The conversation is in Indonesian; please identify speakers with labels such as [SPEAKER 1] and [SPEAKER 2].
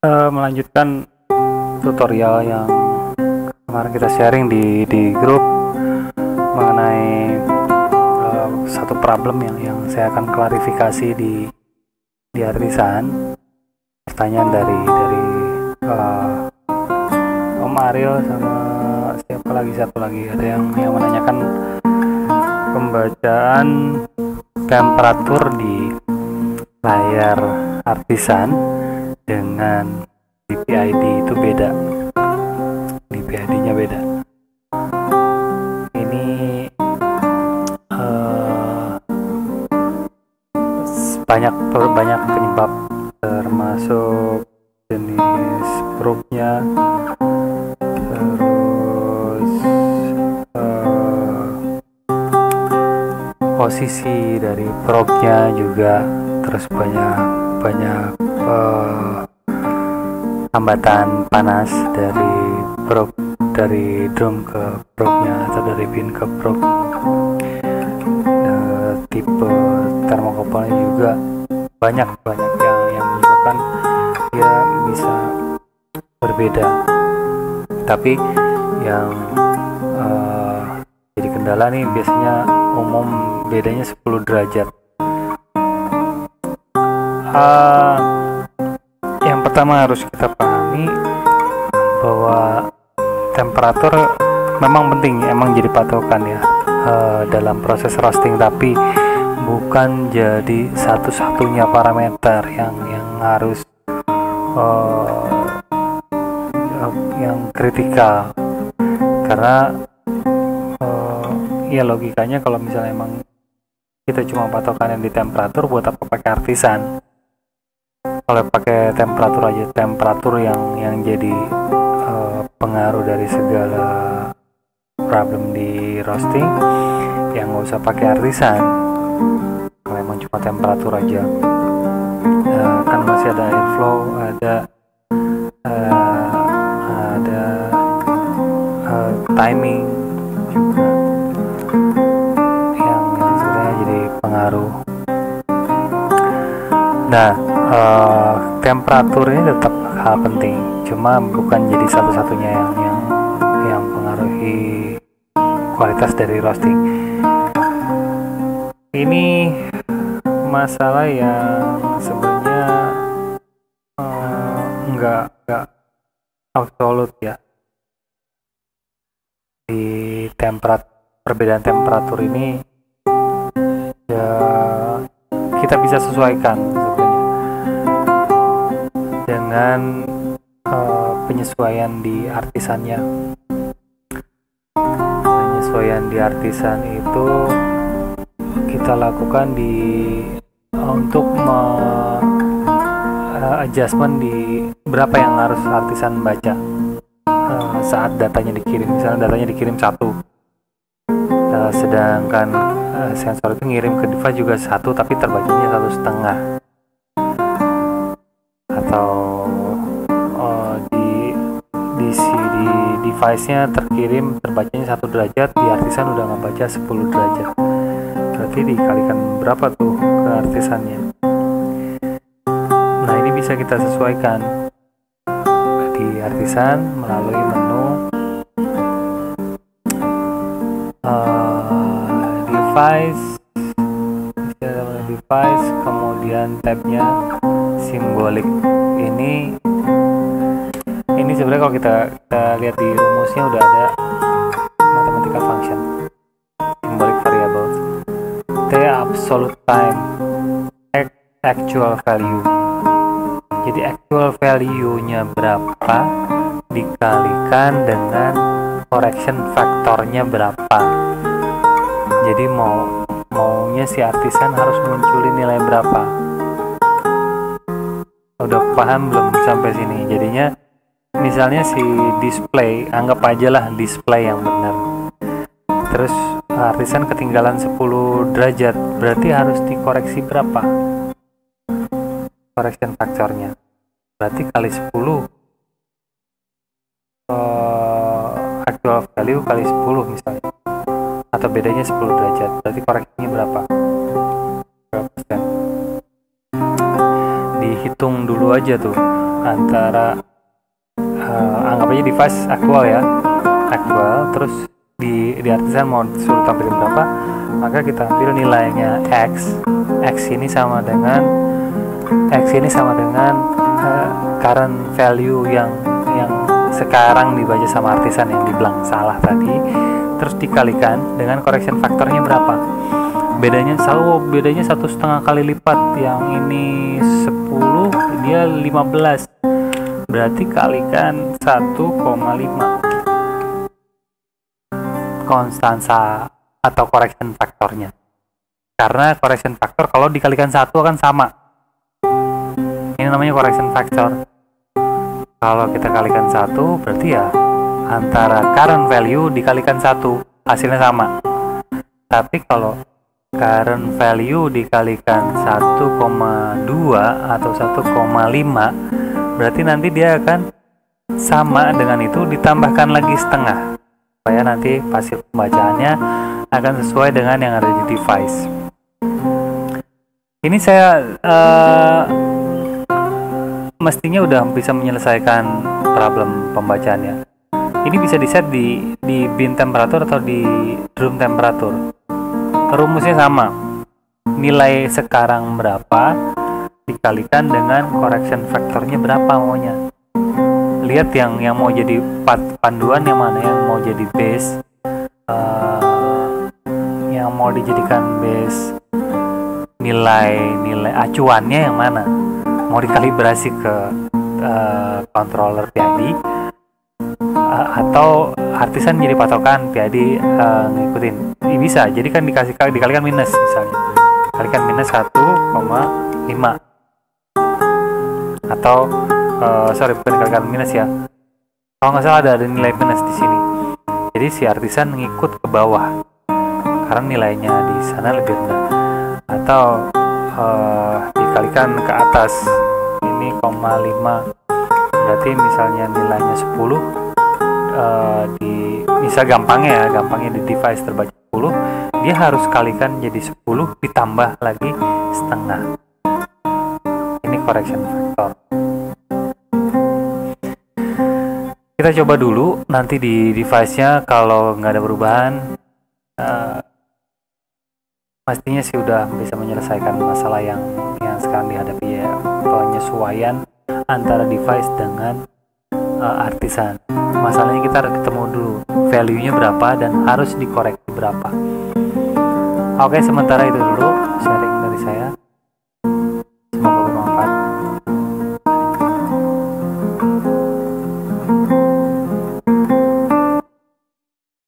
[SPEAKER 1] melanjutkan tutorial yang kemarin kita sharing di grup mengenai satu problem yang saya akan klarifikasi di artisan. Pertanyaan dari Om Ariel sama siapa lagi, satu lagi ada yang menanyakan pembacaan temperatur di layar artisan dengan DPID itu beda, DPID-nya beda. Ini banyak penyebab, termasuk jenis probe-nya, terus posisi dari probe-nya juga, terus banyak hambatan panas dari probe, dari drum ke probe-nya atau dari pin ke probe. Tipe termokopelnya juga banyak yang menyebabkan dia bisa berbeda. Tapi yang jadi kendala nih biasanya umum bedanya 10 derajat. Yang pertama harus kita pahami bahwa temperatur memang penting, emang jadi patokan ya dalam proses roasting, tapi bukan jadi satu-satunya parameter yang harus yang kritikal. Karena ya logikanya kalau misalnya emang kita cuma patokannya di temperatur, buat apa pakai artisan? Kalau pakai temperatur aja, temperatur yang jadi pengaruh dari segala problem di roasting, yang nggak usah pakai artisan. Kalau emang cuma temperatur aja, kan masih ada airflow, ada timing juga yang sebenarnya jadi pengaruh. Nah, temperatur ini tetap hal penting, cuma bukan jadi satu-satunya yang pengaruhi kualitas dari roasting. Ini masalah yang sebenarnya enggak absolut ya. Di perbedaan temperatur ini ya kita bisa sesuaikan sebenarnya dengan penyesuaian di artisannya. Penyesuaian di artisan itu kita lakukan untuk adjustment di berapa yang harus artisan baca saat datanya dikirim. Misalnya datanya dikirim 1, sedangkan sensor itu ngirim ke device juga 1, tapi terbacanya 1,5, atau di device-nya terkirim terbacanya 1 derajat, di artisan udah ngebaca 10 derajat. Berarti dikalikan berapa tuh ke artisannya. Nah, ini bisa kita sesuaikan di artisan melalui menu device, kemudian tabnya simbolik. Ini sebenarnya kalau kita lihat di rumusnya udah ada mathematical function, symbolic variables, T absolute time, actual value. Jadi actual value-nya berapa dikalikan dengan correction faktornya berapa. Jadi maunya si artisan harus munculin nilai berapa. Udah paham belum sampai sini? Jadinya misalnya si display, anggap aja lah display yang benar, terus artisan ketinggalan 10 derajat, berarti harus dikoreksi berapa correction faktornya? Berarti kali 10 actual value kali 10 misalnya, atau bedanya 10 derajat, berarti koreksinya berapa persen? Dihitung dulu aja tuh antara anggap aja device actual ya, actual, terus di artisan mau disuruh tampilin berapa, maka kita ambil nilainya x ini sama dengan current value yang sekarang dibaca sama artisan yang dibilang salah tadi, terus dikalikan dengan correction faktornya berapa. Bedanya 1,5 kali lipat, yang ini 10 dia 15, berarti kalikan 1,5 konstansa atau correction faktornya, karena correction factor kalau dikalikan 1 akan sama. Ini namanya correction factor. Kalau kita kalikan 1 berarti ya antara current value dikalikan 1 hasilnya sama. Tapi kalau current value dikalikan 1,2 atau 1,5 berarti nanti dia akan sama dengan itu ditambahkan lagi setengah, supaya nanti hasil pembacaannya akan sesuai dengan yang ada di device. Ini saya mestinya udah bisa menyelesaikan problem pembacaannya. Ini bisa di-set di bin temperatur atau di drum temperatur. Rumusnya sama, nilai sekarang berapa dikalikan dengan correction factornya berapa maunya. Lihat yang mau jadi panduan, yang mana yang mau jadi base, yang mau dijadikan base nilai acuannya yang mana, mau dikalibrasi ke controller PID atau artisan jadi patokan PID ngikutin. Ini bisa, jadi kan dikalikan minus, misalnya kalikan minus 1,5 atau sorry, bukan dikalikan minus ya, kalau nggak salah ada nilai minus di sini. Jadi si artisan ngikut ke bawah karena nilainya di sana lebih rendah, atau dikalikan ke atas ini 0,5, berarti misalnya nilainya 10, misal gampangnya di device terbaca 10, dia harus kalikan jadi 10 ditambah lagi setengah. Ini correction factor. Kita coba dulu, nanti di device-nya kalau nggak ada perubahan, pastinya sih udah bisa menyelesaikan masalah yang sekarang dihadapi ya, penyesuaian antara device dengan artisan. Masalahnya kita harus ketemu dulu value-nya berapa dan harus dikoreksi berapa. Oke, sementara itu dulu.